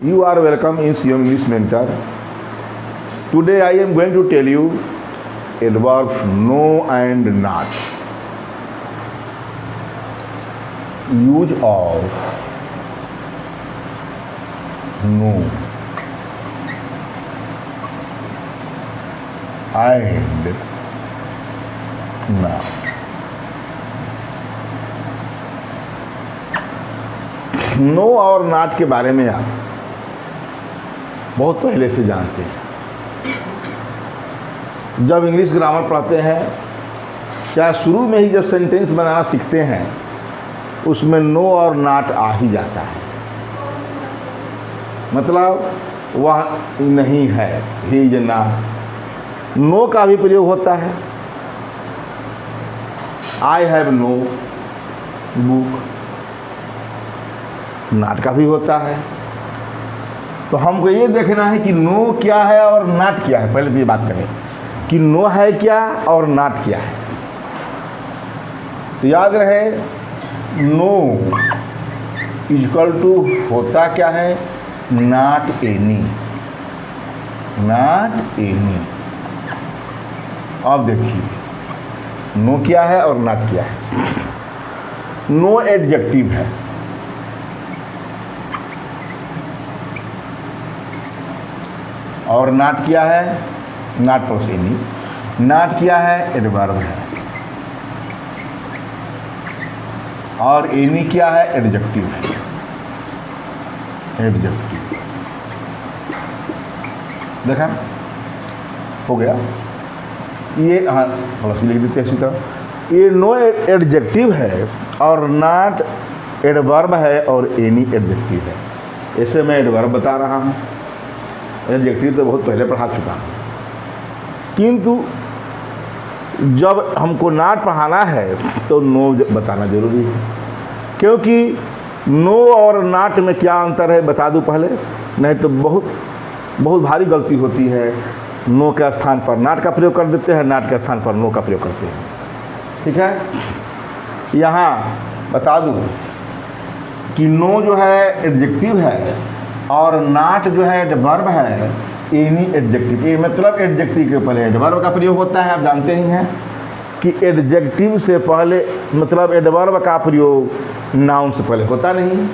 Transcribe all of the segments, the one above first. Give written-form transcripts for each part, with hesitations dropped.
You are welcome in Sion English Mentor. Today I am going to tell you adverbs no and not. Use of no and not. No और not के बारे में आप बहुत पहले से जानते हैं। जब इंग्लिश ग्रामर पढ़ते हैं, क्या शुरू में ही जब सेंटेंस बनाना सीखते हैं, उसमें नो और नाट आ ही जाता है। मतलब वह नहीं है, ही इज नॉट। नो का भी प्रयोग होता है। आई हैव नो बुक, नाट का भी होता है। तो हमको ये देखना है कि नो क्या है और नाट क्या है। पहले तो ये बात करें कि नो है क्या और नाट क्या है। तो याद रहे, नो इक्वल टू होता क्या है, नॉट एनी, नॉट एनी। अब देखिए नो क्या है और नाट क्या है। नो एडजेक्टिव है, और नाट क्या है, नाट प्लस एनी। नाट क्या है, एडवर्ब है, और एनी क्या है, एडजेक्टिव है। एडजेक्टिव देखा हो गया। ये हाँ प्लस लिख देते हैं इसी तरह। ये नो एडजेक्टिव है और नाट एडवर्ब है और एनी एडजेक्टिव है। ऐसे मैं एडवर्ब बता रहा हूँ, एडजेक्टिव तो बहुत पहले पढ़ा चुका हूँ। किंतु जब हमको नाट पढ़ाना है तो नो बताना जरूरी है, क्योंकि नो और नाट में क्या अंतर है बता दूं पहले, नहीं तो बहुत भारी गलती होती है। नो के स्थान पर नाट का प्रयोग कर देते हैं, नाट के स्थान पर नो का प्रयोग करते हैं। ठीक है, यहाँ बता दूं कि नो जो है एडजेक्टिव है और नाट जो है एडवर्ब है, एनी एडजेक्टिव। ये मतलब एडजेक्टिव के पहले एडवर्ब का प्रयोग होता है। आप जानते ही हैं कि एडजेक्टिव से पहले मतलब एडवर्ब का प्रयोग नाउन से पहले होता नहीं,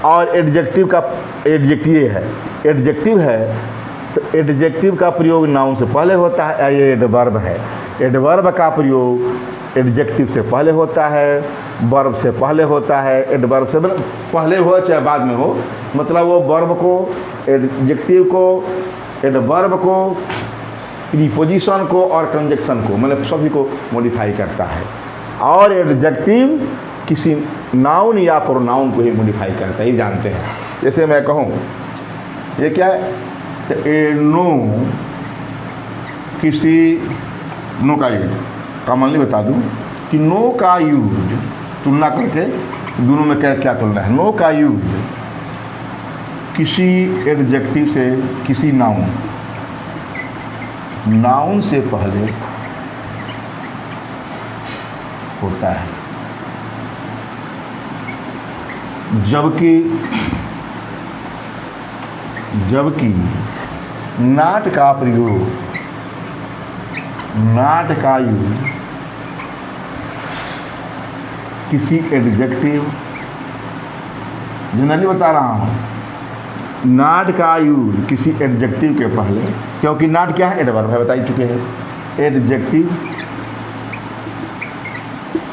और एडजेक्टिव का एडजेक्टिव है तो एडजेक्टिव का प्रयोग नाउन से पहले होता है। ये एडवर्ब है, एडवर्ब का प्रयोग एडजेक्टिव से पहले होता है, वर्ब से पहले होता है। एडवर्ब से पहले हो चाहे बाद में हो, मतलब वो वर्ब को, एडजेक्टिव को, एडवर्ब को, प्रीपोजिशन को और कंजक्शन को, मतलब सभी को मॉडिफाई करता है। और एडजेक्टिव किसी नाउन या प्रोनाउन को ही मॉडिफाई करता है, ये जानते हैं। जैसे मैं कहूँ ये क्या है, तो ए नो किसी, नो का यूज कॉमनली बता दूँ कि नो का यूज तुलना करके दोनों में क्या क्या तुलना है। नो का यूज किसी एडजेक्टिव से किसी नाउन से पहले होता है, जबकि नाट का प्रयोग, नाट का यूज किसी एडजेक्टिव, जनरली बता रहा हूँ, नाट का यूज किसी एडजेक्टिव के पहले, क्योंकि नाट क्या है, एडवर्ब है, बता ही चुके हैं। एडजेक्टिव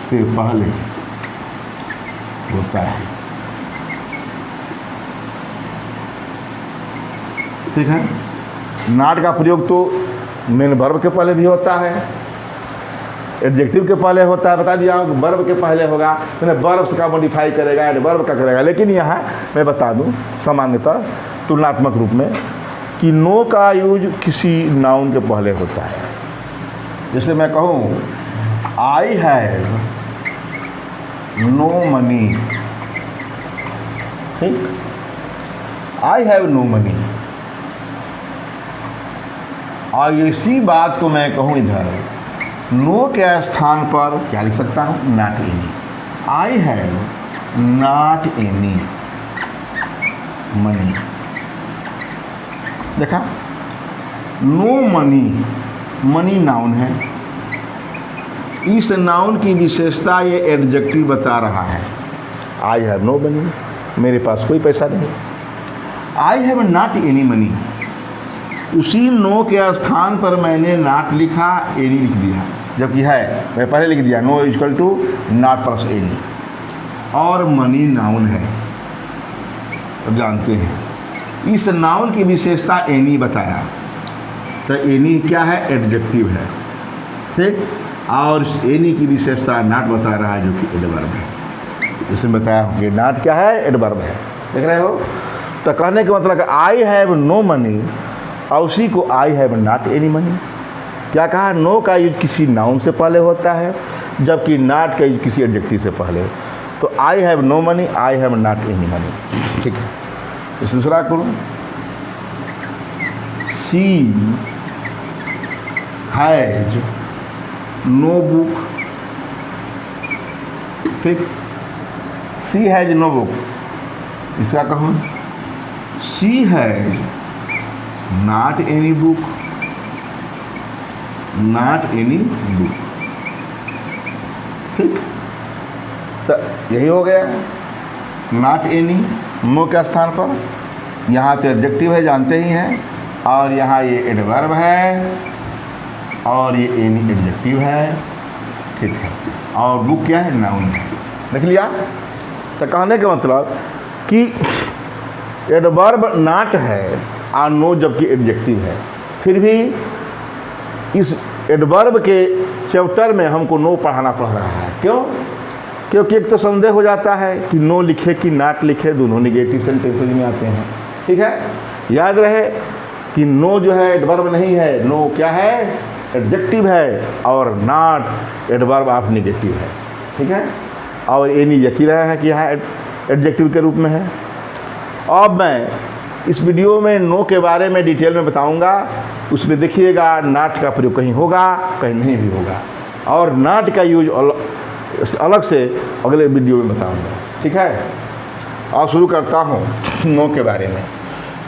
से पहले होता है। ठीक है, नाट का प्रयोग तो मेन वर्ब के पहले भी होता है, एडजेक्टिव के पहले होता है, बता दिया। वर्ब के पहले होगा, मैंने वर्ब का मॉडिफाई करेगा, एडवर्ब का करेगा। लेकिन यहाँ मैं बता दूँ सामान्यतः तुलनात्मक रूप में कि नो का यूज किसी नाउन के पहले होता है। जैसे मैं कहूँ आई हैव नो मनी, ठीक, आई हैव नो मनी। और इसी बात को मैं कहूँ इधर नो के स्थान पर क्या लिख सकता हूँ, not any. I have not any money. देखा, नो मनी, मनी नाउन है, इस नाउन की विशेषता ये एडजेक्टिव बता रहा है। आई हैव नो मनी, मेरे पास कोई पैसा नहीं। आई हैव नॉट एनी मनी, उसी नो के स्थान पर मैंने नॉट लिखा, एनी लिख दिया, जबकि है मैं पहले लिख दिया no equal to not plus any. और मनी नाउन है, अब जानते हैं इस नाउन की विशेषता एनी बताया, तो एनी क्या है, एडजेक्टिव है, ठीक। और इस एनी की विशेषता नॉट बता रहा है, जो कि एडवर्ब है। इसमें बताया कि नॉट क्या है, एडवर्ब है, देख रहे हो। तो कहने का मतलब आई हैव नो मनी और उसी को आई हैव नॉट एनी मनी। क्या कहा, नो का यूज किसी नाउन से पहले होता है, जबकि नॉट का यूज किसी एडजेक्टिव से पहले। तो I have no money, I have not any money, ठीक है। इस दूसरा करो, सी हैज नो बुक, ठीक। सी हैज नो बुक, इसका कहो she has not any book, not any book, ठीक। तो यही हो गया, नॉट एनी नो के स्थान पर, यहाँ तो एडजेक्टिव है जानते ही हैं, और यहाँ ये एडवर्ब है, और ये एनी एडजेक्टिव है, ठीक है। और बुक क्या है, नाउन है, देख लिया। तो कहने का मतलब कि एडवर्ब नॉट है और नो जबकि एडजेक्टिव है, फिर भी इस एडवर्ब के चैप्टर में हमको नो पढ़ाना पड़ रहा है। क्यों? क्योंकि एक तो संदेह हो जाता है कि नो लिखे कि नॉट लिखे, दोनों निगेटिव सेंटेंसेज में आते हैं, ठीक है। याद रहे कि नो जो है एडवर्ब नहीं है, नो क्या है, एडजेक्टिव है, और नॉट एडवर्ब ऑफ निगेटिव है, ठीक है। और एनी यकीन रहा है कि यहाँ एडजेक्टिव के रूप में है। अब मैं इस वीडियो में नो के बारे में डिटेल में बताऊंगा, उसमें देखिएगा नॉट का प्रयोग कहीं होगा कहीं नहीं भी होगा, और नॉट का यूज अलग से अगले वीडियो में बताऊंगा, ठीक है। अब शुरू करता हूँ नो के बारे में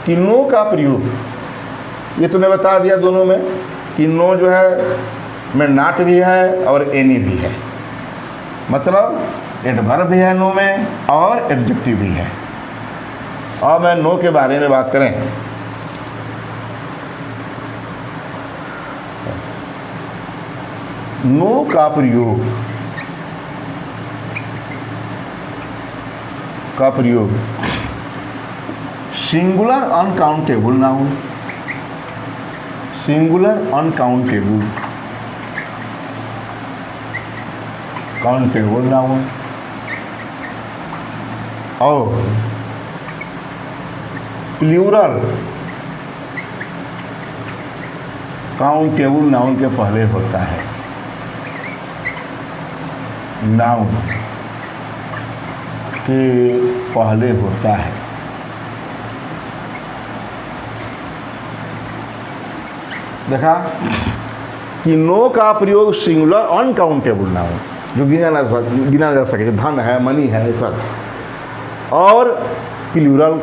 कि नो का प्रयोग ये तो मैं बता दिया दोनों में कि नो जो है में नॉट भी है और एनी भी है, मतलब एडवर्ब भी है नो में और एडजेक्टिव भी है। अब मैं नो के बारे में बात करें, नो का प्रयोग singular uncountable noun, singular uncountable countable noun और प्लूरल काउंटेबल नाउन के पहले होता है। नाउन के पहले होता है। देखा कि नो का प्रयोग सिंगुलर अनकाउंटेबल नाउन जो गिना जा सके, धन है, मनी है, सब, और प्लूरल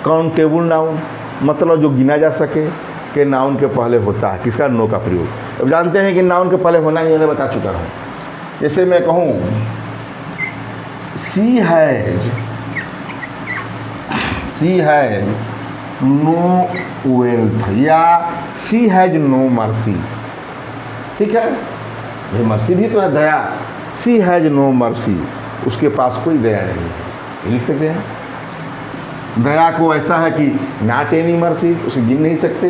काउंटेबल नाउन मतलब जो गिना जा सके के नाउन के पहले होता है। किसका? नो का प्रयोग। अब जानते हैं कि नाउन के पहले होना ही मैंने बता चुका हूँ। जैसे मैं कहूँ सी हैज नो वेल्थ या सी हैज नो मर्सी, ठीक है, ये मर्सी भी तो है, दया। सी हैज नो मर्सी, उसके पास कोई दया नहीं है, ये लिख सकते हैं। दया को ऐसा है कि नॉट एनी मर्सी, उसे गिन नहीं सकते।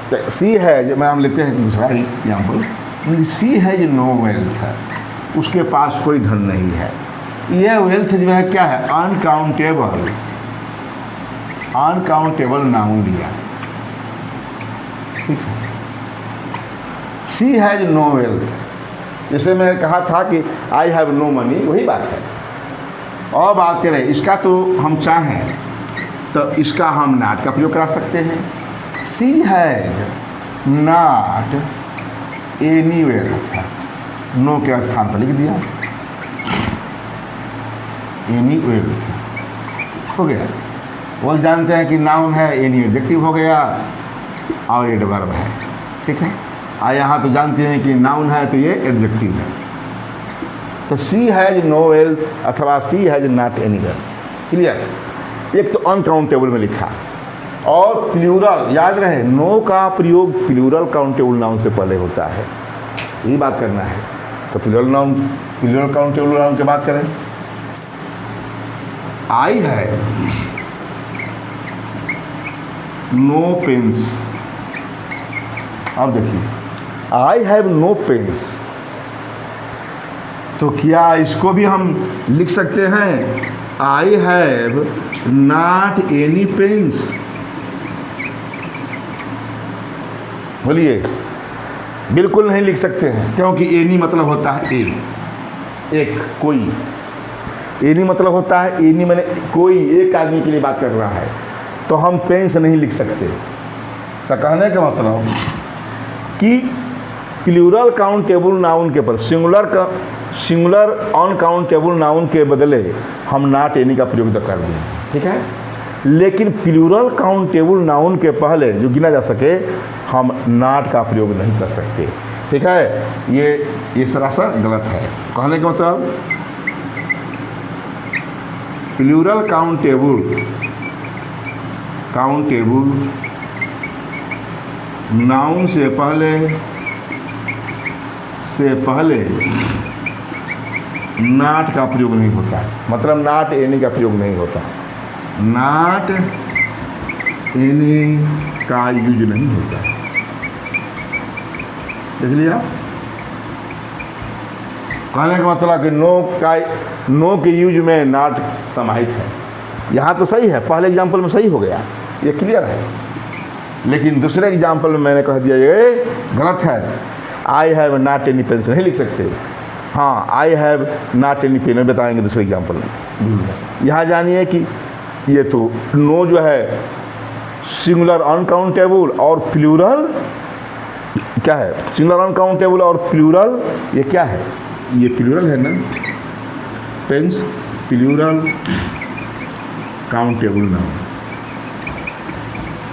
तो सी हैज, मैं हम लेते हैं दूसरा ही example, she has no wealth, उसके पास कोई धन नहीं है। यह वेल्थ जो है क्या है? अनकाउंटेबल, अनकाउंटेबल नाउन लिया, ठीक है। सी हैज नो वेल्थ, जैसे मैं कहा था कि आई हैव नो मनी, वही बात है। और बात करें इसका, तो हम चाहें तो इसका हम नॉट का प्रयोग करा सकते हैं। She has not any wealth, no के स्थान पर लिख दिया एनी वेल्थ, हो गया। वो जानते हैं कि नाउन है, एनी एडजेक्टिव हो गया और एडवर्ब है, ठीक है। यहाँ तो जानते हैं कि नाउन है तो ये एडजेक्टिव है। तो सी हैज नो वेल्थ अथवा she has not any wealth, clear. एक तो अनकाउंटेबल में लिखा, और प्लूरल याद रहे, नो का प्रयोग प्लूरल काउंटेबल नाउन से पहले होता है, यही बात करना है। तो plural noun, plural countable noun की बात करें, आई है नो पेन्स। अब देखिए, आई हैव नो पेन्स, तो क्या इसको भी हम लिख सकते हैं I have not any pens? बोलिए, बिल्कुल नहीं लिख सकते हैं, क्योंकि एनी मतलब होता है एक, कोई। एनी मतलब होता है, एनी मैंने कोई, एक आदमी के लिए बात कर रहा है, तो हम पेन्स नहीं लिख सकते। तो कहने का मतलब कि प्लूरल काउंटेबल नाउन के पर सिंगुलर अनकाउंटेबल नाउन के बदले हम नॉट एनी का प्रयोग कर दें, ठीक है। लेकिन प्लूरल काउंटेबल नाउन के पहले जो गिना जा सके हम नॉट का प्रयोग नहीं कर सकते, ठीक है। ये सरासर गलत है। कहने का मतलब प्लूरल काउंटेबल नाउन से पहले नॉट का प्रयोग नहीं होता है, मतलब नॉट एनी का प्रयोग नहीं होता, नॉट एनी का यूज नहीं होता। देख लिया। कहने का मतलब कि नो के यूज में नॉट समाहित है। यहाँ तो सही है, पहले एग्जाम्पल में सही हो गया, ये क्लियर है। लेकिन दूसरे एग्जाम्पल में मैंने कह दिया ये गलत है, I have not any pens नहीं लिख सकते। हाँ, I have not any pen बताएंगे दूसरे एग्जाम्पल में। यहाँ जानिए कि ये तो नो जो है सिंगुलर अनकाउंटेबल और प्लूरल क्या है, सिंगुलर अनकाउंटेबल और प्लूरल ये क्या है, ये प्लूरल है ना, पेन्स प्लूरल काउंटेबल नाउन,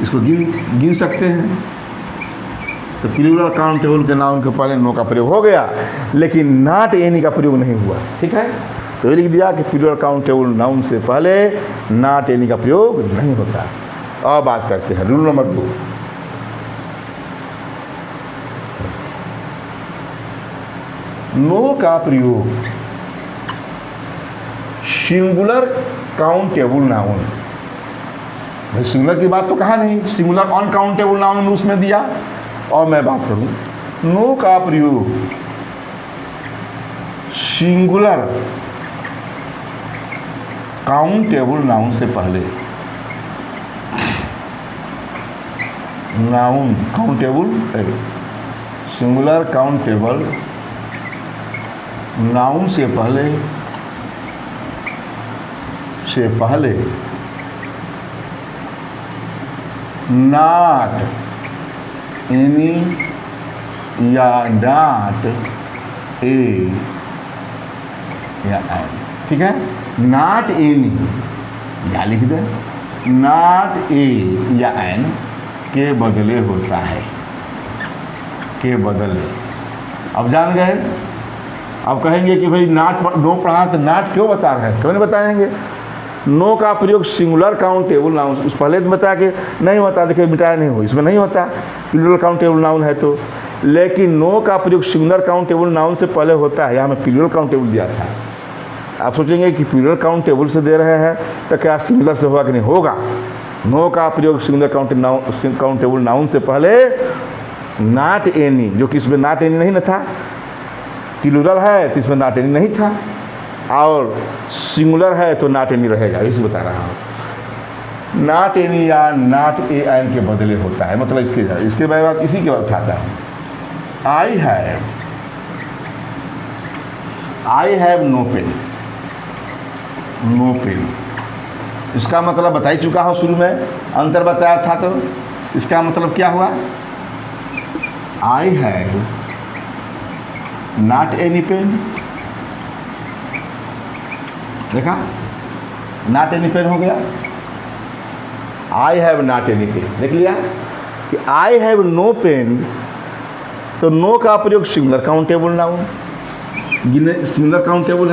इसको गिन सकते हैं। तो प्लूरल काउंटेबल के नाउन के पहले नो का प्रयोग हो गया, लेकिन नॉट एनी का प्रयोग नहीं हुआ, ठीक है। तो ये लिख दिया कि प्लूरल काउंटेबल नाउन से पहले नॉट एनी का प्रयोग नहीं होता। अब बात करते हैं रूल नंबर 2। नो का प्रयोग सिंगुलर काउंटेबल नाउन, भाई सिंगुलर की बात तो कहा नहीं, सिंगुलर अनकाउंटेबल नाउन उसमें दिया। और मैं बात करूं, नो का प्रयोग सिंगुलर काउंटेबल नाउन से पहले, noun countable singular countable noun से पहले नॉट एनी या नॉट ए या एन, ठीक है। नॉट एनी या लिख दे, नॉट ए या एन के बदले होता है, के बदले। अब जान गए। अब कहेंगे कि भाई नो पढ़ा तो नॉट क्यों बता रहे हैं, क्यों नहीं बताएंगे। नो का प्रयोग सिंगुलर काउंटेबल नाउन, उस पहले तो बता के नहीं होता, देखिए मिटाया नहीं हो, इसमें नहीं होता, प्लूरल काउंटेबल नाउन है तो। लेकिन नो का प्रयोग सिंगुलर काउंटेबल नाउन से पहले होता है, यहाँ में प्लूरल काउंटेबल दिया था। आप सोचेंगे कि प्लूरल काउंटेबल से दे रहे हैं तो क्या सिंगुलर से होगा कि नहीं, होगा। नो का प्रयोग सिंगुलर काउंटेबल नाउन से पहले नॉट एनी, जो कि इसमें नॉट एनी नहीं न था, प्लूरल है तो इसमें नॉट एनी नहीं था, और सिंगुलर है तो नॉट एनी रहेगा, इसे बता रहा हूँ। नॉट एनी या नॉट ए एन के बदले होता है, मतलब इसके बाद इसी के बाद उठाता हूँ। I have no pen, no pen, इसका मतलब बता ही चुका हूँ, शुरू में अंतर बताया था। तो इसका मतलब क्या हुआ, I have not any pen, देखा नॉट एनी पेन हो गया। I have not any pen, देख लिया कि आई हैव नो पेन, तो नो का प्रयोग singular countable noun, singular countable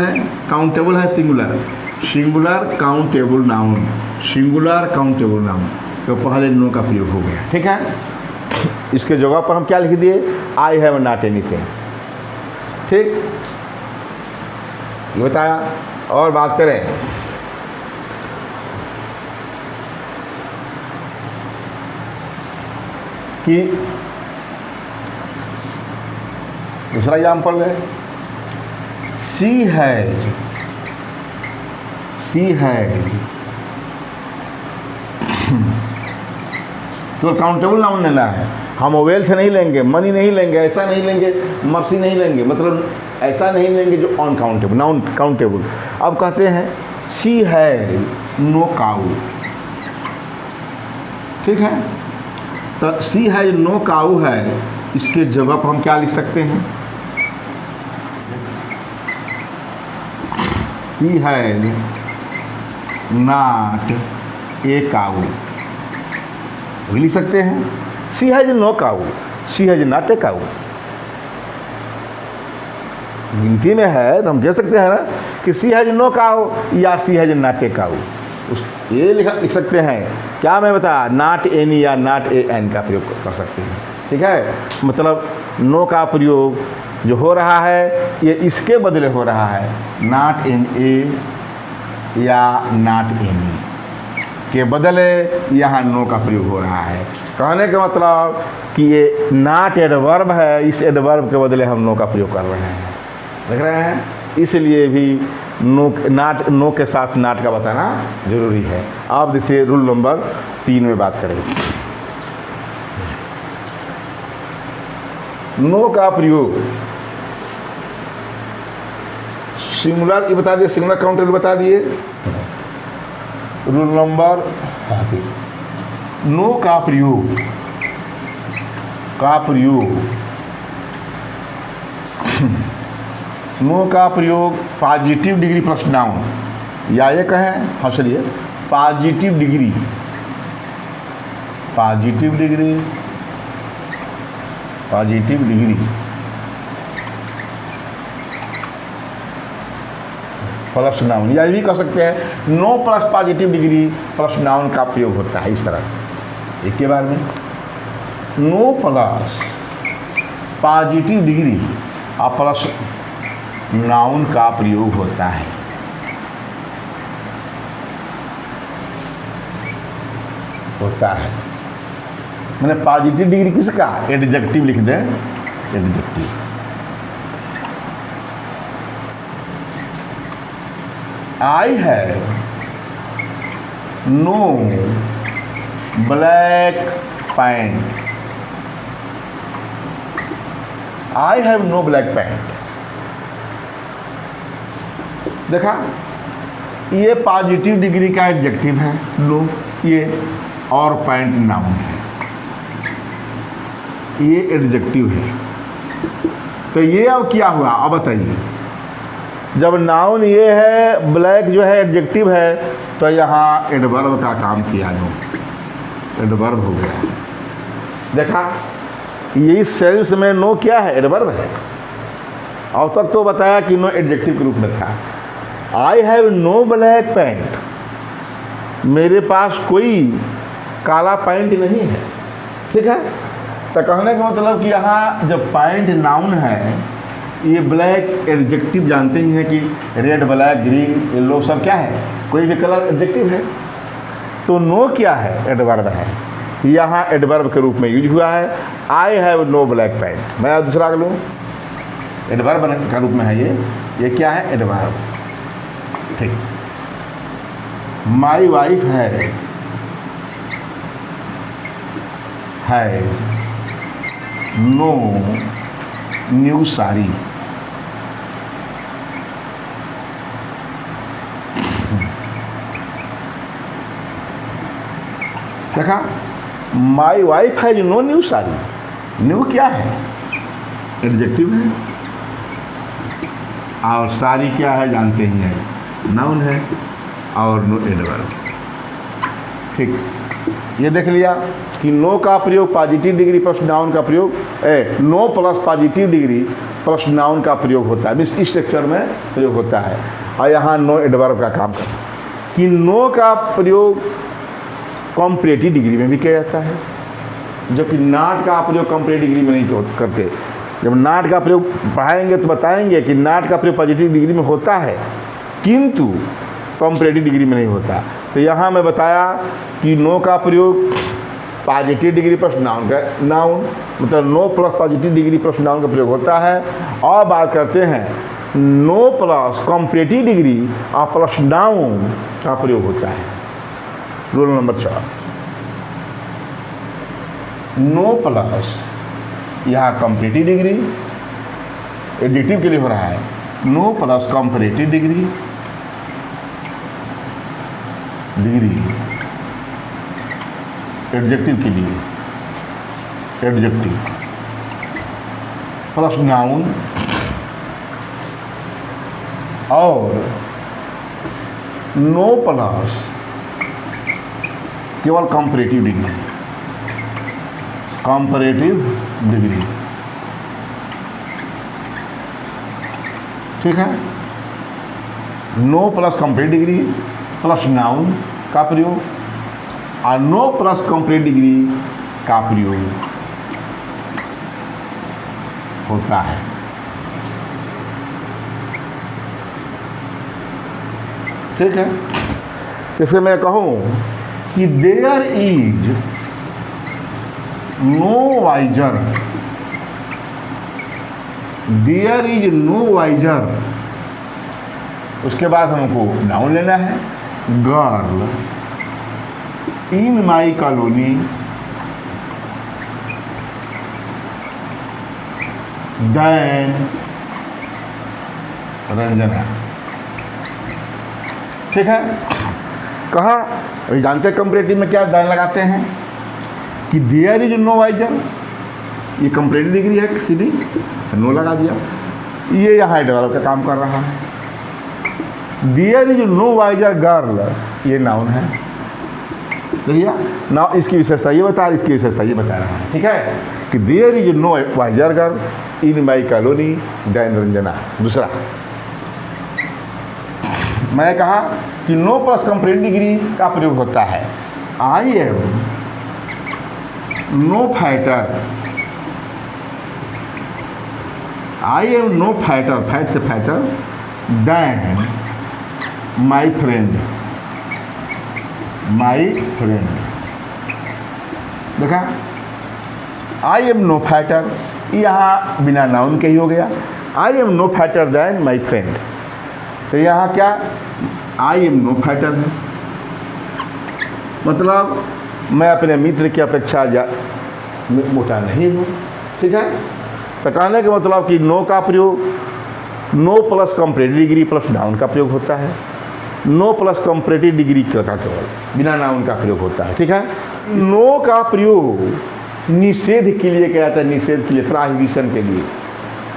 है singular, singular countable noun, singular countable noun, तो पहले नो का प्रयोग हो गया। ठीक है, इसके जगह पर हम क्या लिख दिए, I have not any pen. ठीक, ये बताया। और बात करें कि दूसरा एग्जाम्पल है, सी है तो काउंटेबल नाउन लेना है, हम वेल्थ नहीं लेंगे, मनी नहीं लेंगे, ऐसा नहीं लेंगे, मर्सी नहीं लेंगे, मतलब ऐसा नहीं लेंगे जो अनकाउंटेबल, नाउन काउंटेबल। अब कहते हैं सी है नो काऊ। ठीक है, तो सी है नो काऊ है, इसके जगह पर हम क्या लिख सकते हैं, सी है नॉट ए काऊ, भी लिख सकते हैं। She has no cow, she has not a cow, गिनती में है तो हम कह सकते हैं ना कि सी हैज नो काऊ या सी हैज नॉट ए काऊ, उस ये लिख सकते हैं। क्या मैं बता, नॉट एनी या नॉट ए एन का प्रयोग कर सकते हैं। ठीक है, मतलब नो का प्रयोग जो हो रहा है ये इसके बदले हो रहा है, नॉट एन ए या नॉट एनी के बदले यहाँ नो का प्रयोग हो रहा है। कहने का मतलब कि ये नॉट एडवर्ब है, इस एडवर्ब के बदले हम नो का प्रयोग कर रहे हैं, देख रहे हैं। इसलिए भी नो के साथ नॉट का बताना जरूरी है। आप देखिए रूल नंबर 3 में बात करें, नो का प्रयोग सिंगुलर, ये बता दिए, सिंगुलर काउंटेबल बता दिए। रूल नंबर नो का प्रयोग नो का प्रयोग पॉजिटिव डिग्री प्लस नाउन, या ये कहें, हाँ चलिए, पॉजिटिव डिग्री प्लस नाउन, या ये भी कह सकते हैं no plus positive degree plus noun का प्रयोग होता है। इस तरह एक के बारे में नो प्लस पॉजिटिव डिग्री और प्लस नाउन का प्रयोग होता है। मैंने पॉजिटिव डिग्री किसका, एडजेक्टिव लिख दें, adjective. I have no black pant, I have no black pant. देखा, ये पॉजिटिव डिग्री का एडजेक्टिव है नो, ये, और पैंट नाउन है, ये एडजेक्टिव है। तो ये अब क्या हुआ, अब बताइए, जब नाउन ये है, ब्लैक जो है एडजेक्टिव है, तो यहाँ एडवर्ब का काम किया, नो एडवर्ब हो गया। देखा, यही सेंस में नो क्या है, एडवर्ब है। अब तक तो बताया कि नो एडजेक्टिव के रूप में था। I have no black pant, मेरे पास कोई काला पैंट नहीं है। ठीक है, तो कहने का मतलब कि यहाँ जब पैंट नाउन है, ये ब्लैक एडजेक्टिव, जानते ही हैं कि रेड, ब्लैक, ग्रीन, येलो सब क्या है, कोई भी कलर एडजेक्टिव है। तो नो क्या है, एडवर्ब है, यहाँ एडवर्ब के रूप में यूज हुआ है। I have no black pant, मैं दूसरा लूँ, एडवर्ब का रूप में है ये क्या है, एडवर्ब। ठीक, माई वाइफ है नो न्यू साड़ी, देखा, माई वाइफ है नो न्यू साड़ी। न्यू क्या है, एडजेक्टिव है, और साड़ी क्या है जानते ही हैं, नाउन है, और नो एडवर्ब। ठीक, ये देख लिया कि नो का प्रयोग पॉजिटिव डिग्री प्लस नाउन का प्रयोग, no plus positive degree plus noun का प्रयोग होता है, इस स्ट्रक्चर में प्रयोग होता है। और यहाँ नो एडवर्ब का काम करता है कि नो का प्रयोग कॉम्परेटिव डिग्री में भी किया जाता है, जबकि नॉट का प्रयोग कॉम्परेटिव डिग्री में नहीं करते। जब नॉट का प्रयोग पढ़ाएंगे तो बताएंगे कि नॉट का प्रयोग पॉजिटिव डिग्री में होता है किंतु कॉम्परेटिव डिग्री में नहीं होता। तो यहाँ मैं बताया कि नो का प्रयोग पॉजिटिव डिग्री प्लस नाउन का, नाउन मतलब no plus positive degree plus noun का प्रयोग होता है। और बात करते हैं नो प्लस कॉम्परेटिव डिग्री और प्लस नाउन का प्रयोग होता है। रूल नंबर 4, नो प्लस यहाँ कॉम्परेटिव डिग्री एडिटिव के लिए हो रहा है, no plus comparative degree adjective के लिए एडजेक्टिव प्लस नाउन और नो प्लस केवल कॉम्परेटिव डिग्री, कॉम्परेटिव डिग्री, ठीक है। No plus comparative degree plus noun का प्रयोग और नो प्लस कॉम्परेटिव डिग्री का प्रयोग होता है। ठीक है, जैसे मैं कहूं कि there is no wiser, there is no wiser, उसके बाद हमको नाउन लेना है, girl in my colony than Ranjana. ठीक है, कहा अभी जानते हैं कंपरेटिव में क्या देन लगाते हैं कि देयर इज नो वाइजर, ये कंपरेटिव डिग्री है, सीधी नो लगा दिया, ये यहाँ एडवर्ब का काम कर रहा है। There is no wiser girl, ये नाउन है, भैया ना इसकी विशेषता ये बता रहा है, इसकी विशेषता ये बता रहा है। ठीक है, कि there is no wiser girl in my colony than Ranjana. दूसरा मैं कहा कि नो प्लस कंपरेटिव डिग्री का प्रयोग होता है, I am no fighter, I am no fighter, fight से fighter, than my friend, my friend. देखा, आई एम नो फाइटर यहाँ बिना नाउन के ही हो गया, I am no fighter than my friend. तो यहाँ क्या आई एम नो फाइटर है, मतलब मैं अपने मित्र की अपेक्षा मोटा नहीं हूँ। ठीक है, तो कहने का मतलब कि नो का प्रयोग no plus comparative degree plus noun का प्रयोग होता है, नो प्लस कंपरेटिव डिग्री का केवल बिना नाउन का प्रयोग होता है। ठीक है, नो का प्रयोग निषेध के लिए किया जाता है, निषेध के लिए, प्रोहिबिशन के लिए।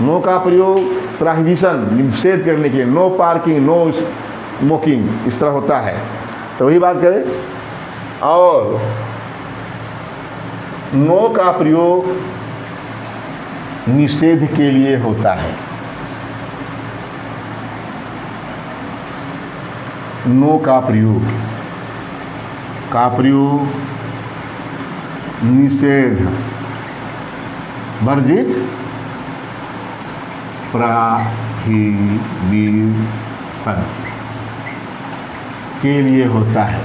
नो का प्रयोग प्रोहिबिशन, निषेध करने के लिए, नो पार्किंग, नो स्मोकिंग, इस तरह होता है। तो वही बात करें, और नो का प्रयोग निषेध के लिए होता है। नो का प्रयोग निषेध, वर्जित, प्रोहिबिशन के लिए होता है।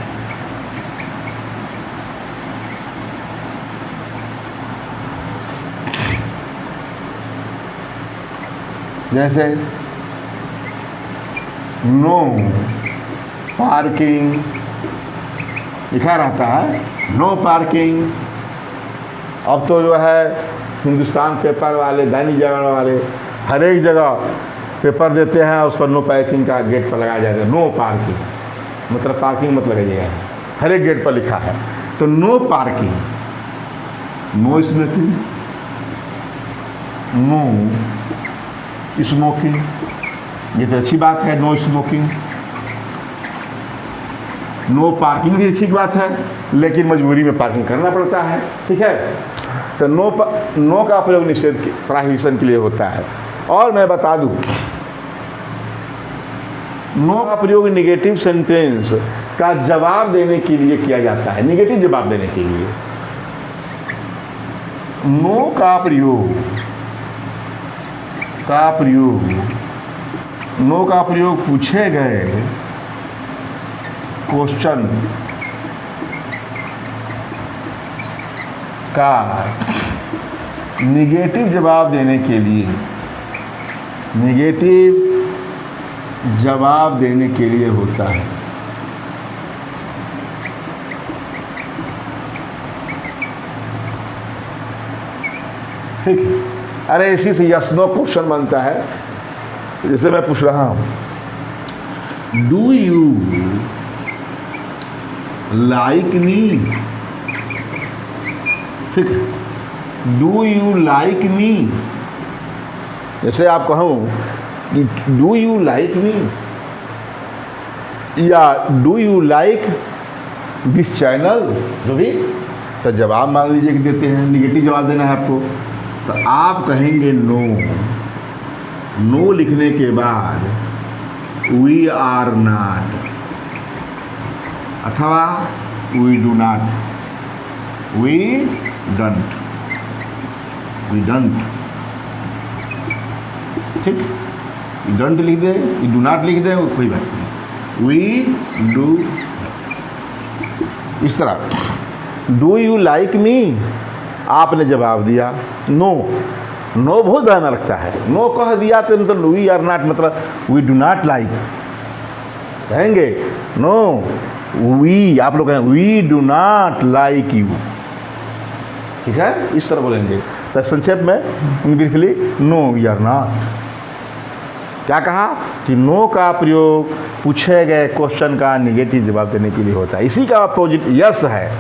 जैसे नो पार्किंग लिखा रहता है, नो पार्किंग। अब तो जो है हिंदुस्तान पेपर वाले, दैनिक जागरण वाले हर एक जगह पेपर देते हैं, उस पर नो पार्किंग का गेट पर लगाया जाएगा। नो पार्किंग मतलब पार्किंग मत लगाइएगा, हर एक गेट पर लिखा है। तो no parking, no smoking, no smoking, ये तो अच्छी बात है, नो स्मोकिंग। नो पार्किंग भी अच्छी बात है, लेकिन मजबूरी में पार्किंग करना पड़ता है, ठीक है। तो नो का प्रयोग निषेध प्रोहिबिशन के लिए होता है। और मैं बता दूं, नो का प्रयोग निगेटिव सेंटेंस का जवाब देने के लिए किया जाता है, निगेटिव जवाब देने के लिए। नो का प्रयोग पूछे गए क्वेश्चन का निगेटिव जवाब देने के लिए, होता है। ठीक है। अरे इसी से यस नो क्वेश्चन बनता है। जैसे मैं पूछ रहा हूं, डू यू लाइक मी? ठीक है, डू यू लाइक मी। जैसे आप कहूं कि डू यू लाइक मी या do you like this channel, जो भी, तो जवाब मान लीजिए कि देते हैं, निगेटिव जवाब देना है आपको, तो आप कहेंगे नो। नो लिखने के बाद वी आर नॉट अथवा we do not, we don't, ठीक। डोंट लिख दे, डू नॉट लिख दे, कोई बात नहीं, वी डू। इस तरह डू यू लाइक मी, आपने जवाब दिया नो। नो बहुत बयाना लगता है। नो कह दिया तो मतलब वी आर नॉट, मतलब वी डू नॉट लाइक। कहेंगे नो वी, आप लोग कहेंगे we do not like you, ठीक है, इस तरह बोलेंगे। तो संक्षेप में briefly, no we are not. क्या कहा कि नो का प्रयोग पूछे गए क्वेश्चन का निगेटिव जवाब देने के लिए होता है। इसी का अपोजिट यस है।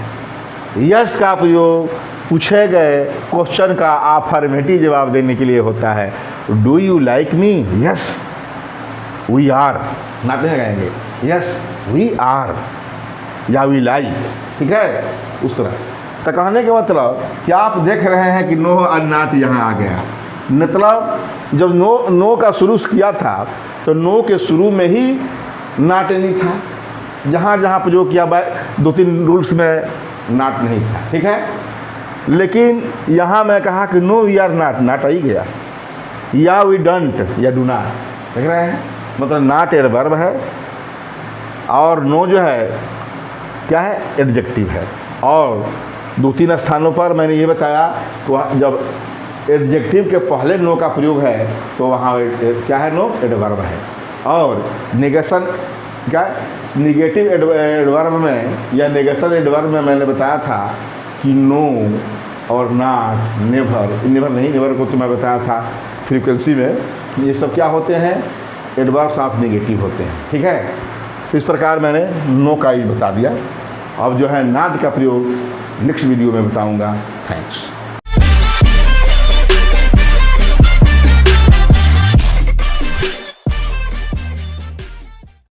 यस का प्रयोग पूछे गए क्वेश्चन का अफर्मेटिव जवाब देने के लिए होता है। Do you like me? Yes we are, ना नहीं कहेंगे यस वी आर या वी लाइक, ठीक है, उस तरह। तो कहने के मतलब कि आप देख रहे हैं कि नो और नॉट यहाँ आ गया। मतलब जब नो का शुरू किया था तो नो के शुरू में ही नॉट नहीं था। जहाँ जहाँ प्रयोग किया 2-3 रूल्स में नॉट नहीं था, ठीक है। लेकिन यहाँ मैं कहा कि no we are not, not आ ही गया, या वी डोंट या डू नॉट, देख रहे हैं, मतलब नॉट एडवर्ब है और नो जो है क्या है, एडजेक्टिव है। और 2-3 स्थानों पर मैंने ये बताया तो जब एडजेक्टिव के पहले नो का प्रयोग है तो वहाँ क्या है, नो एडवर्ब है। और नेगेशन क्या, निगेटिव एडवर्ब में या नेगेशन एडवर्ब में मैंने बताया था कि नो और नॉट, नेवर को तो मैं बताया था फ्रीक्वेंसी में, ये सब क्या होते हैं, एडवर्ब साथ निगेटिव होते हैं, ठीक है। इस प्रकार मैंने नो का ही बता दिया। अब जो है नॉट का प्रयोग नेक्स्ट वीडियो में बताऊंगा। थैंक्स।